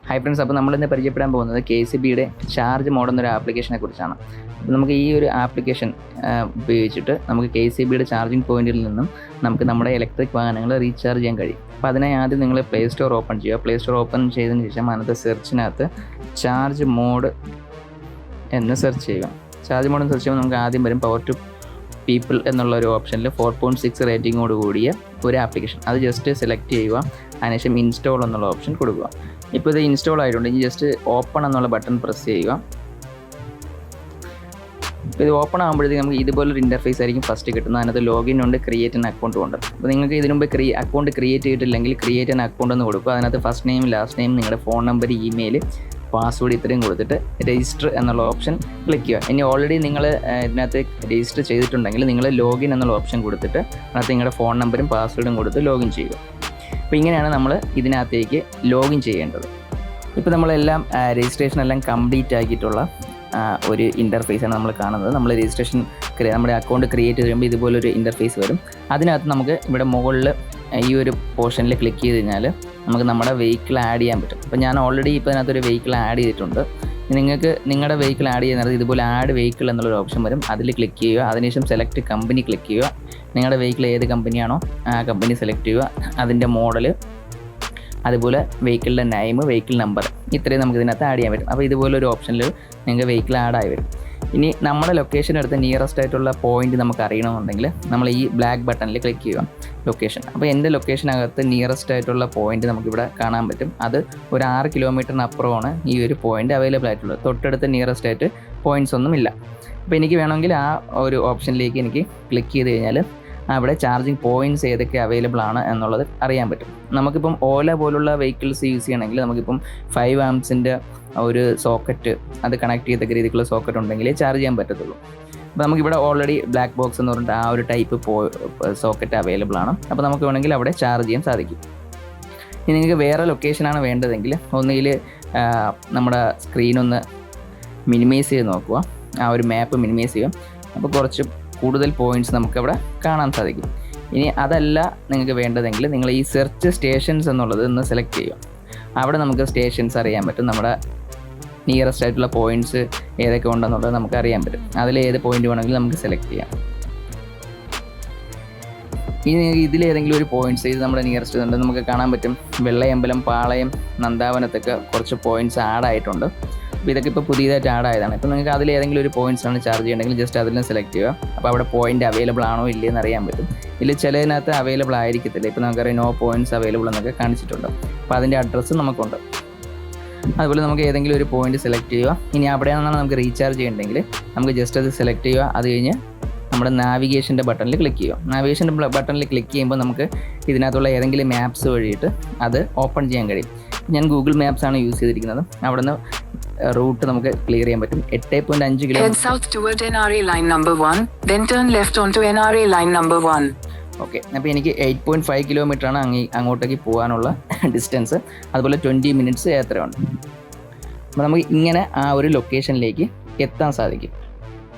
Hi friends, അപ്പോൾ നമ്മളിന്ന് പരിചയപ്പെടാൻ പോകുന്നത് KCBയുടെ ചാർജ് മോഡ് എന്നൊരു ആപ്ലിക്കേഷനെ കുറിച്ചാണ്. അപ്പോൾ നമുക്ക് ഈ ഒരു ആപ്ലിക്കേഷൻ ഉപയോഗിച്ചിട്ട് നമുക്ക് KCBയുടെ ചാർജിങ് പോയിന്റിൽ നിന്നും നമുക്ക് നമ്മുടെ ഇലക്ട്രിക് വാഹനങ്ങൾ റീചാർജ് ചെയ്യാൻ കഴിയും. അപ്പോൾ അതിനായി ആദ്യം നിങ്ങൾ പ്ലേ സ്റ്റോർ ഓപ്പൺ ചെയ്യുക. പ്ലേ സ്റ്റോർ ഓപ്പൺ ചെയ്തതിന് ശേഷം അതിനകത്ത് സെർച്ചിനകത്ത് ചാർജ് മോഡ് എന്ന് സെർച്ച് ചെയ്യുക. ചാർജ് മോഡ് എന്ന് സെർച്ച് ചെയ്യുമ്പോൾ നമുക്ക് ആദ്യം വരും പവർ ടു പീപ്പിൾ എന്നുള്ള ഒരു ഓപ്ഷനിൽ 4.6 റേറ്റിങ്ങോട് കൂടിയ ഒരു ആപ്ലിക്കേഷൻ. അത് ജസ്റ്റ് സെലക്ട് ചെയ്യുക. അതിനുശേഷം ഇൻസ്റ്റാൾ എന്നുള്ള ഓപ്ഷൻ കൊടുക്കുക. ഇപ്പോൾ ഇത് ഇൻസ്റ്റാൾ ആയിട്ടുണ്ട്. ഇനി ജസ്റ്റ് ഓപ്പൺ എന്നുള്ള ബട്ടൺ പ്രസ് ചെയ്യുക. ഇപ്പോൾ ഇത് ഓപ്പൺ ആകുമ്പോഴത്തേക്ക് നമുക്ക് ഇതുപോലൊരു ഇൻ്റർഫേസ് ആയിരിക്കും ഫസ്റ്റ് കിട്ടുന്നത്. അതിനകത്ത് ലോഗിൻ ഉണ്ട്, ക്രിയേറ്റ് ആൻ അക്കൗണ്ടും ഉണ്ട്. അപ്പോൾ നിങ്ങൾക്ക് ഇതിനു മുമ്പ് അക്കൗണ്ട് ക്രിയേറ്റ് ചെയ്തിട്ടില്ലെങ്കിൽ ക്രിയേറ്റ് ആൻ അക്കൗണ്ട് എന്ന് കൊടുക്കുക. അതിനകത്ത് ഫസ്റ്റ് നെയിം, ലാസ്റ്റ് നെയിം, നിങ്ങളുടെ ഫോൺ നമ്പർ, ഇമെയിൽ, പാസ്വേഡ് ഇത്രയും കൊടുത്തിട്ട് രജിസ്റ്റർ എന്നുള്ള ഓപ്ഷൻ ക്ലിക്ക് ചെയ്യുക. ഇനി ഓൾറെഡി നിങ്ങൾ ഇതിനകത്ത് രജിസ്റ്റർ ചെയ്തിട്ടുണ്ടെങ്കിൽ നിങ്ങൾ ലോഗിൻ എന്നുള്ള ഓപ്ഷൻ കൊടുത്തിട്ട് അതിനകത്ത് നിങ്ങളുടെ ഫോൺ നമ്പറും പാസ്വേഡും കൊടുത്ത് ലോഗിൻ ചെയ്യുക. അപ്പോൾ ഇങ്ങനെയാണ് നമ്മൾ ഇതിനകത്തേക്ക് ലോഗിൻ ചെയ്യേണ്ടത്. ഇപ്പോൾ നമ്മളെല്ലാം രജിസ്ട്രേഷൻ എല്ലാം കംപ്ലീറ്റ് ആക്കിയിട്ടുള്ള ഒരു ഇൻ്റർഫേസാണ് നമ്മൾ കാണുന്നത്. നമ്മൾ രജിസ്ട്രേഷൻ നമ്മുടെ അക്കൗണ്ട് ക്രിയേറ്റ് ചെയ്യുമ്പോൾ ഇതുപോലൊരു ഇൻ്റർഫേസ് വരും. അതിനകത്ത് നമുക്ക് ഇവിടെ മുകളിൽ ഈ ഒരു പോർഷനിൽ ക്ലിക്ക് ചെയ്ത് കഴിഞ്ഞാൽ നമുക്ക് നമ്മുടെ വെഹിക്കിൾ ആഡ് ചെയ്യാൻ പറ്റും. അപ്പോൾ ഞാൻ ഓൾറെഡി ഇപ്പോൾ ഇതിനകത്തൊരു വെഹിക്കിൾ ആഡ് ചെയ്തിട്ടുണ്ട്. നിങ്ങൾക്ക് നിങ്ങളുടെ വെഹിക്കിൾ ആഡ് ചെയ്യുന്നത് ഇതുപോലെ ആഡ് വെഹിക്കിൾ എന്നുള്ളൊരു ഓപ്ഷൻ വരും. അതിൽ ക്ലിക്ക് ചെയ്യുക. അതിനുശേഷം സെലക്ട് കമ്പനി ക്ലിക്ക് ചെയ്യുക. നിങ്ങളുടെ വെഹിക്കിൾ ഏത് കമ്പനിയാണോ ആ കമ്പനി സെലക്ട് ചെയ്യുക. അതിൻ്റെ മോഡൽ, അതുപോലെ വെഹിക്കിളിൻ്റെ നെയിം, വെഹിക്കിൾ നമ്പർ, ഇത്രയും നമുക്ക് ഇതിനകത്ത് ആഡ് ചെയ്യാൻ പറ്റും. അപ്പോൾ ഇതുപോലൊരു ഓപ്ഷനിൽ നിങ്ങൾക്ക് വെഹിക്കിൾ ആഡായി വരും. ഇനി നമ്മുടെ ലൊക്കേഷൻ എടുത്ത് നിയറസ്റ്റ് ആയിട്ടുള്ള പോയിന്റ് നമുക്ക് അറിയണമെന്നുണ്ടെങ്കിൽ നമ്മൾ ഈ ബ്ലാക്ക് ബട്ടണിൽ ക്ലിക്ക് ചെയ്യുക, ലൊക്കേഷൻ. അപ്പോൾ എൻ്റെ ലൊക്കേഷനകത്ത് നിയറസ്റ്റ് ആയിട്ടുള്ള പോയിന്റ് നമുക്കിവിടെ കാണാൻ പറ്റും. അത് ഒരു 6 കിലോമീറ്ററിനപ്പുറമാണ് ഈ ഒരു പോയിന്റ് അവൈലബിൾ ആയിട്ടുള്ളത്. തൊട്ടടുത്ത് നിയറസ്റ്റ് ആയിട്ട് പോയിന്റ്സ് ഒന്നുമില്ല. അപ്പോൾ എനിക്ക് വേണമെങ്കിൽ ആ ഒരു ഓപ്ഷനിലേക്ക് എനിക്ക് ക്ലിക്ക് ചെയ്ത് കഴിഞ്ഞാൽ അവിടെ ചാർജിങ് പോയിൻറ്റ്സ് ഏതൊക്കെ അവൈലബിൾ ആണ് എന്നുള്ളത് അറിയാൻ പറ്റും. നമുക്കിപ്പം ഓല പോലുള്ള വെഹിക്കിൾസ് യൂസ് ചെയ്യണമെങ്കിൽ നമുക്കിപ്പം 5 ആംപ്സിൻ്റെ ഒരു സോക്കറ്റ്, അത് കണക്ട് ചെയ്തൊക്കെ രീതിക്കുള്ള സോക്കറ്റ് ഉണ്ടെങ്കിലേ ചാർജ് ചെയ്യാൻ പറ്റത്തുള്ളൂ. അപ്പോൾ നമുക്കിവിടെ ഓൾറെഡി ബ്ലാക്ക് ബോക്സ് എന്ന് പറഞ്ഞിട്ട് ആ ഒരു ടൈപ്പ് സോക്കറ്റ് അവൈലബിൾ ആണ്. അപ്പോൾ നമുക്ക് വേണമെങ്കിൽ അവിടെ ചാർജ് ചെയ്യാൻ സാധിക്കും. ഇനി നിങ്ങൾക്ക് വേറെ ലൊക്കേഷനാണ് വേണ്ടതെങ്കിൽ ഒന്നുകിൽ നമ്മുടെ സ്ക്രീനൊന്ന് മിനിമൈസ് ചെയ്ത് നോക്കുക. ആ ഒരു മാപ്പ് മിനിമൈസ് ചെയ്യുക. അപ്പോൾ കുറച്ച് കൂടുതൽ പോയിൻറ്റ്സ് നമുക്കവിടെ കാണാൻ സാധിക്കും. ഇനി അതല്ല നിങ്ങൾക്ക് വേണ്ടതെങ്കിൽ നിങ്ങൾ ഈ സെർച്ച് സ്റ്റേഷൻസ് എന്നുള്ളത് ഒന്ന് സെലക്ട് ചെയ്യുക. അവിടെ നമുക്ക് സ്റ്റേഷൻസ് അറിയാൻ പറ്റും. നമ്മുടെ നിയറസ്റ്റ് ആയിട്ടുള്ള പോയിൻറ്റ്സ് ഏതൊക്കെ ഉണ്ടെന്നുള്ളത് നമുക്ക് അറിയാൻ പറ്റും. അതിൽ ഏത് പോയിൻ്റ് വേണമെങ്കിലും നമുക്ക് സെലക്ട് ചെയ്യാം. ഇനി ഇതിലേതെങ്കിലും ഒരു പോയിൻറ്റ്സ് ഇത് നമ്മുടെ നിയറസ്റ്റ് ഉണ്ട് നമുക്ക് കാണാൻ പറ്റും. വെള്ളയമ്പലം, പാളയം, നന്ദാവനത്തൊക്കെ കുറച്ച് പോയിൻറ്റ്സ് ആഡ് ആയിട്ടുണ്ട്. അപ്പോൾ ഇതൊക്കെ ഇപ്പോൾ പുതിയതായിട്ട് ആഡ് ആയതാണ്. ഇപ്പോൾ നിങ്ങൾക്ക് അതിൽ ഏതെങ്കിലും ഒരു പോയിൻറ്റ്സാണ് ചാർജ് ചെയ്യണമെങ്കിൽ ജസ്റ്റ് അതിൽ സെലക്ട് ചെയ്യുക. അപ്പോൾ അവിടെ പോയിൻ്റ് അവൈലബിൾ ആണോ ഇല്ലയെന്ന് അറിയാൻ പറ്റും. ഇതിൽ ചിലതിനകത്ത് അവൈലബിൾ ആയിരിക്കത്തില്ല. ഇപ്പോൾ നമുക്കറിയാം നോ പോയിൻറ്റ്സ് അവൈലബിൾ എന്നൊക്കെ കാണിച്ചിട്ടുണ്ട്. അപ്പോൾ അതിൻ്റെ അഡ്രസ്സ് നമുക്കുണ്ട്. അതുപോലെ നമുക്ക് ഏതെങ്കിലും ഒരു പോയിൻ്റ് സെലക്ട് ചെയ്യുക. ഇനി അവിടെ നിന്നാണ് നമുക്ക് റീചാർജ് ചെയ്യണമെങ്കിൽ നമുക്ക് ജസ്റ്റ് അത് സെലക്ട് ചെയ്യുക. അത് കഴിഞ്ഞ് നമ്മുടെ നാവിഗേഷൻ്റെ ബട്ടണിൽ ക്ലിക്ക് ചെയ്യുക. നാവിഗേഷൻ്റെ ബട്ടണിൽ ക്ലിക്ക് ചെയ്യുമ്പോൾ നമുക്ക് ഇതിനകത്തുള്ള ഏതെങ്കിലും മാപ്സ് വഴിയിട്ട് അത് ഓപ്പൺ ചെയ്യാൻ കഴിയും. ഞാൻ ഗൂഗിൾ മാപ്സ് ആണ് യൂസ് ചെയ്തിരിക്കുന്നത്. അവിടെ നിന്ന് റൂട്ട് നമുക്ക് ക്ലിയർ ചെയ്യാൻ പറ്റും. 8.5 കിലോമീറ്റർ. ഓക്കെ, അപ്പോൾ എനിക്ക് 8.5 കിലോമീറ്ററാണ് അങ്ങോട്ടേക്ക് പോകാനുള്ള ഡിസ്റ്റൻസ്. അതുപോലെ 20 മിനിറ്റ്സ് യാത്രയുണ്ട്. അപ്പോൾ നമുക്ക് ഇങ്ങനെ ആ ഒരു ലൊക്കേഷനിലേക്ക് എത്താൻ സാധിക്കും.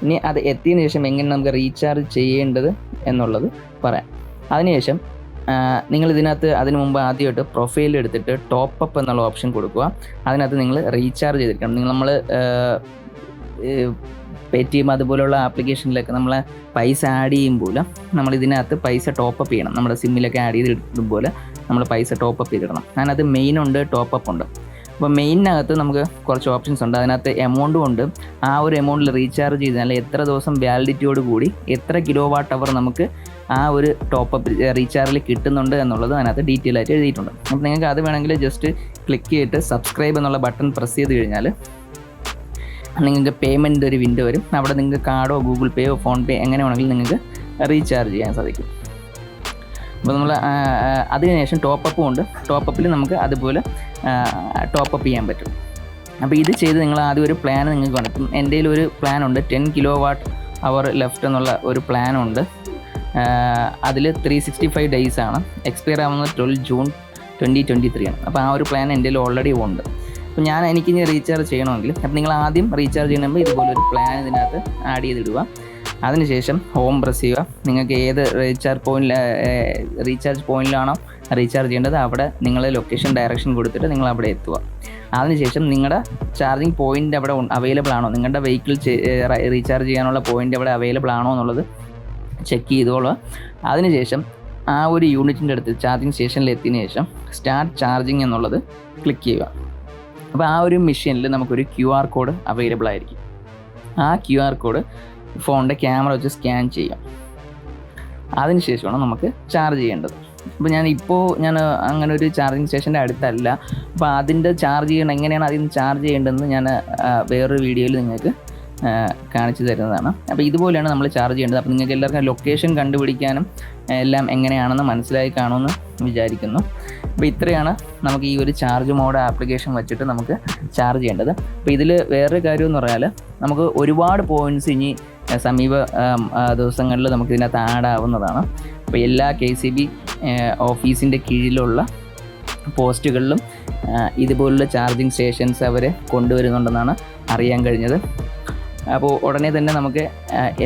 ഇനി അത് എത്തിയതിന് ശേഷം എങ്ങനെ നമുക്ക് റീചാർജ് ചെയ്യേണ്ടത് എന്നുള്ളത് പറയാം. അതിനുശേഷം നിങ്ങൾ ഇതിനകത്ത് അതിന് മുമ്പ് ആദ്യമായിട്ട് പ്രൊഫൈൽ എടുത്തിട്ട് ടോപ്പ് അപ്പ് എന്നുള്ള ഓപ്ഷൻ കൊടുക്കുക. അതിനകത്ത് നിങ്ങൾ റീചാർജ് ചെയ്തിരിക്കണം. നമ്മൾ പേടിഎം അതുപോലുള്ള ആപ്ലിക്കേഷനിലൊക്കെ നമ്മൾ പൈസ ആഡ് ചെയ്യുമ്പോൾ നമ്മൾ ഇതിനകത്ത് പൈസ ടോപ്പ് അപ്പ് ചെയ്യണം. നമ്മുടെ സിമ്മിലൊക്കെ ആഡ് ചെയ്തിടുമ്പോൾ നമ്മൾ പൈസ ടോപ്പ് അപ്പ് ചെയ്തിടണം. അതിനകത്ത് മെയിൻ ഉണ്ട്, ടോപ്പ് അപ്പ് ഉണ്ട്. അപ്പോൾ മെയിനകത്ത് നമുക്ക് കുറച്ച് ഓപ്ഷൻസ് ഉണ്ട്. അതിനകത്ത് എമൗണ്ടും ഉണ്ട്. ആ ഒരു എമൗണ്ടിൽ റീചാർജ് ചെയ്താൽ എത്ര ദിവസം വാലിഡിറ്റിയോട് കൂടി എത്ര kWh നമുക്ക് ആ ഒരു ടോപ്പ് അപ്പ് റീചാർജിൽ കിട്ടുന്നുണ്ട് എന്നുള്ളത് അതിനകത്ത് ഡീറ്റെയിൽ ആയിട്ട് എഴുതിയിട്ടുണ്ട്. അപ്പോൾ നിങ്ങൾക്ക് അത് വേണമെങ്കിൽ ജസ്റ്റ് ക്ലിക്ക് ചെയ്തിട്ട് സബ്സ്ക്രൈബ് എന്നുള്ള ബട്ടൺ പ്രസ് ചെയ്ത് കഴിഞ്ഞാൽ നിങ്ങൾക്ക് പേയ്മെൻറ്റ് ഒരു വിൻഡോ വരും. അവിടെ നിങ്ങൾക്ക് കാർഡോ ഗൂഗിൾ പേയോ ഫോൺ പേ എങ്ങനെ വേണമെങ്കിലും നിങ്ങൾക്ക് റീചാർജ് ചെയ്യാൻ സാധിക്കും. അപ്പോൾ നമ്മൾ അതിനുശേഷം ടോപ്പ് അപ്പും ഉണ്ട്. ടോപ്പ് അപ്പിൽ നമുക്ക് അതുപോലെ ടോപ്പ് അപ്പ് ചെയ്യാൻ പറ്റും. അപ്പോൾ ഇത് ചെയ്ത് നിങ്ങൾ ആദ്യം ഒരു പ്ലാൻ നിങ്ങൾക്ക് വേണം. ഇപ്പം എൻ്റെ ഒരു പ്ലാനുണ്ട്, 10 kWh ലെഫ്റ്റ് എന്നുള്ള ഒരു പ്ലാനുണ്ട്. അതിൽ 365 ഡേയ്സ് ആണ്. എക്സ്പയർ ആവുന്നത് 12 ജൂൺ 2023 ആണ്. അപ്പോൾ ആ ഒരു പ്ലാൻ എൻ്റെ ഓൾറെഡി ഉണ്ട്. അപ്പോൾ എനിക്കിനി റീചാർജ് ചെയ്യണമെങ്കിൽ അപ്പോൾ നിങ്ങൾ ആദ്യം റീചാർജ് ചെയ്യണമെങ്കിൽ ഇതുപോലൊരു പ്ലാൻ ഇതിനകത്ത് ആഡ് ചെയ്തിടുക. അതിനുശേഷം ഹോം പ്രസ് ചെയ്യുക. നിങ്ങൾക്ക് ഏത് റീചാർജ് പോയിന്റിലാണോ റീചാർജ് ചെയ്യേണ്ടത് അവിടെ നിങ്ങൾ ലൊക്കേഷൻ ഡയറക്ഷൻ കൊടുത്തിട്ട് നിങ്ങൾ അവിടെ എത്തുക. അതിനുശേഷം നിങ്ങളുടെ ചാർജിങ് പോയിൻ്റ് അവിടെ അവൈലബിൾ ആണോ, നിങ്ങളുടെ വെഹിക്കിൾ റീചാർജ് ചെയ്യാനുള്ള പോയിൻ്റ് അവിടെ അവൈലബിൾ ആണോ എന്നുള്ളത് ചെക്ക് ചെയ്തോളുക. അതിനുശേഷം ആ ഒരു യൂണിറ്റിൻ്റെ അടുത്ത് ചാർജിങ് സ്റ്റേഷനിൽ എത്തിയതിന് ശേഷം സ്റ്റാർട്ട് ചാർജിങ് എന്നുള്ളത് ക്ലിക്ക് ചെയ്യുക. അപ്പോൾ ആ ഒരു മെഷീനിൽ നമുക്കൊരു QR കോഡ് അവൈലബിൾ ആയിരിക്കും. ആ QR കോഡ് ഫോണിൻ്റെ ക്യാമറ വെച്ച് സ്കാൻ ചെയ്യാം. അതിനുശേഷമാണ് നമുക്ക് ചാർജ് ചെയ്യേണ്ടത്. അപ്പോൾ ഞാൻ അങ്ങനെ ഒരു ചാർജിങ് സ്റ്റേഷൻ്റെ അടുത്തല്ല. അപ്പോൾ അതിൻ്റെ ചാർജ് ചെയ്യണം, എങ്ങനെയാണ് അതിൽ നിന്ന് ചാർജ് ചെയ്യേണ്ടതെന്ന് ഞാൻ വേറൊരു വീഡിയോയിൽ നിങ്ങൾക്ക് കാണിച്ചു തരുന്നതാണ്. അപ്പോൾ ഇതുപോലെയാണ് നമ്മൾ ചാർജ് ചെയ്യേണ്ടത്. അപ്പോൾ നിങ്ങൾക്ക് എല്ലാവർക്കും ലൊക്കേഷൻ കണ്ടുപിടിക്കാനും എല്ലാം എങ്ങനെയാണെന്ന് മനസ്സിലായി കാണുമെന്ന് വിചാരിക്കുന്നു. അപ്പോൾ ഇത്രയാണ് നമുക്ക് ഈ ഒരു ചാർജ് മോഡ് ആപ്ലിക്കേഷൻ വെച്ചിട്ട് നമുക്ക് ചാർജ് ചെയ്യേണ്ടത്. അപ്പോൾ ഇതിൽ വേറൊരു കാര്യം എന്ന് പറഞ്ഞാൽ നമുക്ക് ഒരുപാട് പോയിൻറ്റ്സ് ഇനി സമീപ ദിവസങ്ങളിൽ നമുക്ക് ഇതിനകത്ത് ആഡ് ആവുന്നതാണ്. അപ്പോൾ എല്ലാ KCB ഓഫീസിൻ്റെ കീഴിലുള്ള പോസ്റ്റുകളിലും ഇതുപോലുള്ള ചാർജിങ് സ്റ്റേഷൻസ് അവർ കൊണ്ടുവരുന്നുണ്ടെന്നാണ് അറിയാൻ കഴിഞ്ഞത്. അപ്പോൾ ഉടനെ തന്നെ നമുക്ക്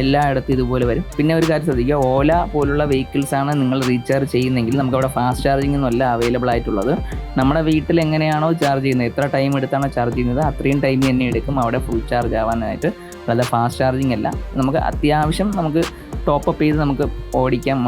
എല്ലായിടത്തും ഇതുപോലെ വരും. പിന്നെ ഒരു കാര്യം ശ്രദ്ധിക്കുക, ഓല പോലുള്ള വെഹിക്കിൾസാണ് നിങ്ങൾ റീചാർജ് ചെയ്യുന്നതെങ്കിൽ നമുക്കവിടെ ഫാസ്റ്റ് ചാർജിങ് ഒന്നുമല്ല അവൈലബിൾ ആയിട്ടുള്ളത്. നമ്മുടെ വീട്ടിൽ എങ്ങനെയാണോ ചാർജ് ചെയ്യുന്നത്, എത്ര ടൈം എടുത്താണോ ചാർജ് ചെയ്യുന്നത് അത്രയും ടൈം തന്നെ എടുക്കും അവിടെ ഫുൾ ചാർജ് ആവാനായിട്ട്. അല്ലാതെ ഫാസ്റ്റ് ചാർജിങ് അല്ല. നമുക്ക് അത്യാവശ്യം നമുക്ക് ടോപ്പ് അപ്പ് ചെയ്ത് നമുക്ക് ഓടിക്കാൻ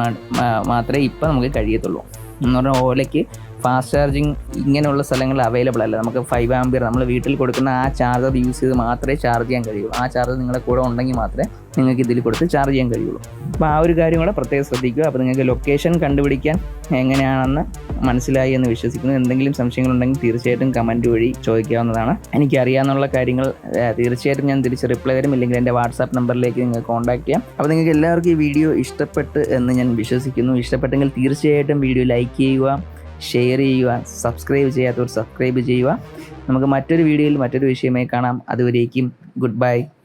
മാത്രമേ ഇപ്പം നമുക്ക് കഴിയത്തുള്ളൂ. എന്ന് പറഞ്ഞാൽ ഓലയ്ക്ക് ഫാസ്റ്റ് ചാർജിങ് ഇങ്ങനെയുള്ള സ്ഥലങ്ങളിൽ അവൈലബിൾ അല്ല. നമുക്ക് 5 ആമ്പിയർ നമ്മൾ വീട്ടിൽ കൊടുക്കുന്ന ആ ചാർജർ യൂസ് ചെയ്ത് മാത്രമേ ചാർജ് ചെയ്യാൻ കഴിയുള്ളൂ. ആ ചാർജർ നിങ്ങളുടെ കൂടെ ഉണ്ടെങ്കിൽ മാത്രമേ നിങ്ങൾക്ക് ഇതിൽ കൊടുത്ത് ചാർജ് ചെയ്യാൻ കഴിയുള്ളൂ. അപ്പോൾ ആ ഒരു കാര്യം കൂടെ പ്രത്യേകം ശ്രദ്ധിക്കുക. അപ്പോൾ നിങ്ങൾക്ക് ലൊക്കേഷൻ കണ്ടുപിടിക്കാൻ എങ്ങനെയാണെന്ന് മനസ്സിലായി എന്ന് വിശ്വസിക്കുന്നു. എന്തെങ്കിലും സംശയങ്ങളുണ്ടെങ്കിൽ തീർച്ചയായിട്ടും കമൻറ്റ് വഴി ചോദിക്കാവുന്നതാണ്. എനിക്കറിയാവുന്ന കാര്യങ്ങൾ തീർച്ചയായിട്ടും ഞാൻ തിരിച്ച് റിപ്ലൈ തരും. ഇല്ലെങ്കിൽ എൻ്റെ വാട്സാപ്പ് നമ്പറിലേക്ക് നിങ്ങൾക്ക് കോൺടാക്ട് ചെയ്യാം. അപ്പോൾ നിങ്ങൾക്ക് എല്ലാവർക്കും ഈ വീഡിയോ ഇഷ്ടപ്പെട്ട് എന്ന് ഞാൻ വിശ്വസിക്കുന്നു. ഇഷ്ടപ്പെട്ടെങ്കിൽ തീർച്ചയായിട്ടും വീഡിയോ ലൈക്ക് ചെയ്യുക, ഷെയർ ചെയ്യുക, സബ്സ്ക്രൈബ് ചെയ്യാത്തവർ സബ്സ്ക്രൈബ് ചെയ്യുക. നമുക്ക് മറ്റൊരു വീഡിയോയിൽ മറ്റൊരു വിഷയമായി കാണാം. അതുവരേക്കും ഗുഡ് ബൈ.